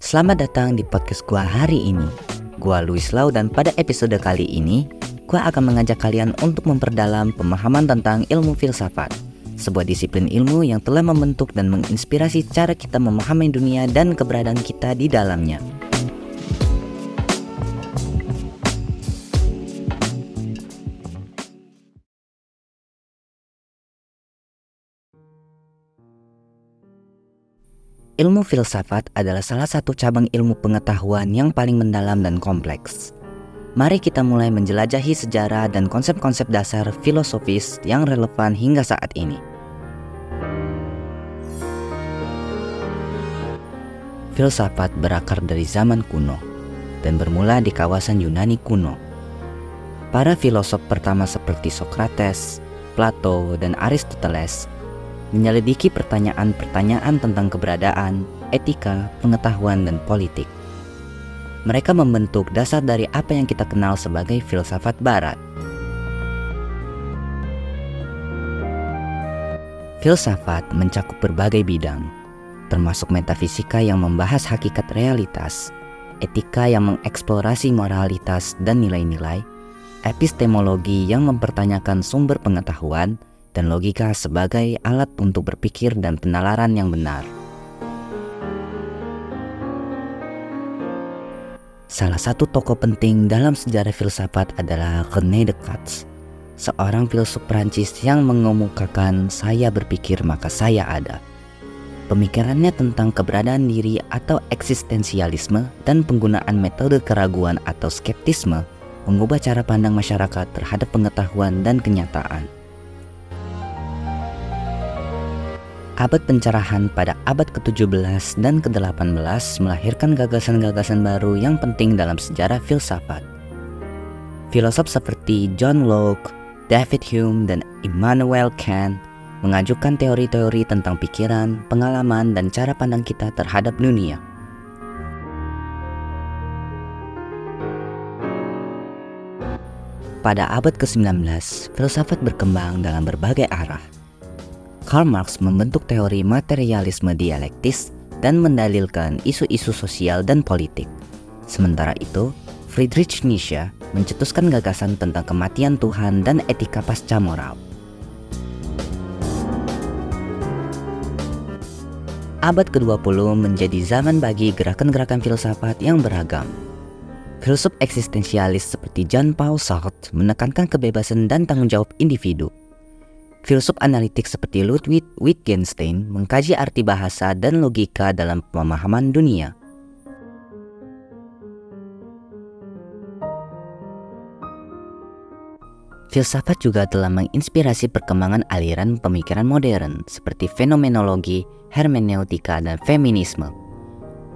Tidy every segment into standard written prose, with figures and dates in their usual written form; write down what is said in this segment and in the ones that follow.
Selamat datang di podcast gua hari ini. Gua Luis Lau dan pada episode kali ini gua akan mengajak kalian untuk memperdalam pemahaman tentang ilmu filsafat, sebuah disiplin ilmu yang telah membentuk dan menginspirasi cara kita memahami dunia dan keberadaan kita di dalamnya. Ilmu filsafat adalah salah satu cabang ilmu pengetahuan yang paling mendalam dan kompleks. Mari kita mulai menjelajahi sejarah dan konsep-konsep dasar filosofis yang relevan hingga saat ini. Filsafat berakar dari zaman kuno dan bermula di kawasan Yunani kuno. Para filosof pertama seperti Socrates, Plato, dan Aristoteles menyelidiki pertanyaan-pertanyaan tentang keberadaan, etika, pengetahuan, dan politik. Mereka membentuk dasar dari apa yang kita kenal sebagai filsafat barat. Filsafat mencakup berbagai bidang, termasuk metafisika yang membahas hakikat realitas, etika yang mengeksplorasi moralitas dan nilai-nilai, epistemologi yang mempertanyakan sumber pengetahuan, dan logika sebagai alat untuk berpikir dan penalaran yang benar. Salah satu tokoh penting dalam sejarah filsafat adalah René Descartes, seorang filsuf Prancis yang mengemukakan "saya berpikir maka saya ada". Pemikirannya tentang keberadaan diri atau eksistensialisme dan penggunaan metode keraguan atau skeptisme mengubah cara pandang masyarakat terhadap pengetahuan dan kenyataan. Abad pencerahan pada abad ke-17 dan ke-18 melahirkan gagasan-gagasan baru yang penting dalam sejarah filsafat. Filosof seperti John Locke, David Hume, dan Immanuel Kant mengajukan teori-teori tentang pikiran, pengalaman, dan cara pandang kita terhadap dunia. Pada abad ke-19, filsafat berkembang dalam berbagai arah. Karl Marx membentuk teori materialisme dialektis dan mendalilkan isu-isu sosial dan politik. Sementara itu, Friedrich Nietzsche mencetuskan gagasan tentang kematian Tuhan dan etika pasca moral. Abad ke-20 menjadi zaman bagi gerakan-gerakan filsafat yang beragam. Filsuf eksistensialis seperti Jean-Paul Sartre menekankan kebebasan dan tanggung jawab individu. Filsuf analitik seperti Ludwig Wittgenstein mengkaji arti bahasa dan logika dalam pemahaman dunia. Filsafat juga telah menginspirasi perkembangan aliran pemikiran modern seperti fenomenologi, hermeneutika, dan feminisme.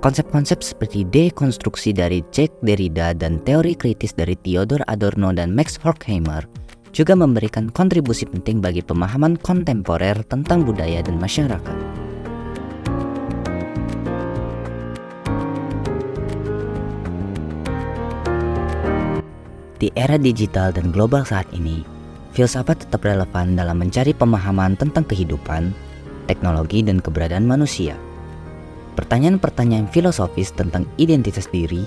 Konsep-konsep seperti dekonstruksi dari Jacques Derrida dan teori kritis dari Theodor Adorno dan Max Horkheimer juga memberikan kontribusi penting bagi pemahaman kontemporer tentang budaya dan masyarakat. Di era digital dan global saat ini, filsafat tetap relevan dalam mencari pemahaman tentang kehidupan, teknologi, dan keberadaan manusia. Pertanyaan-pertanyaan filosofis tentang identitas diri,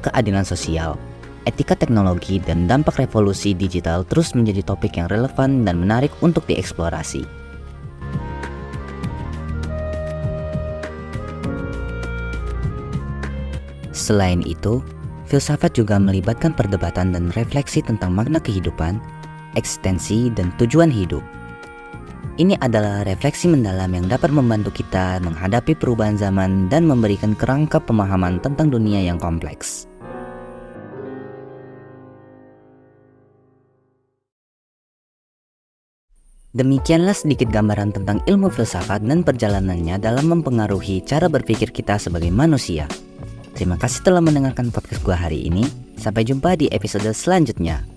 keadilan sosial, etika teknologi, dan dampak revolusi digital terus menjadi topik yang relevan dan menarik untuk dieksplorasi. Selain itu, filsafat juga melibatkan perdebatan dan refleksi tentang makna kehidupan, eksistensi, dan tujuan hidup. Ini adalah refleksi mendalam yang dapat membantu kita menghadapi perubahan zaman dan memberikan kerangka pemahaman tentang dunia yang kompleks. Demikianlah sedikit gambaran tentang ilmu filsafat dan perjalanannya dalam mempengaruhi cara berpikir kita sebagai manusia. Terima kasih telah mendengarkan podcast gua hari ini. Sampai jumpa di episode selanjutnya.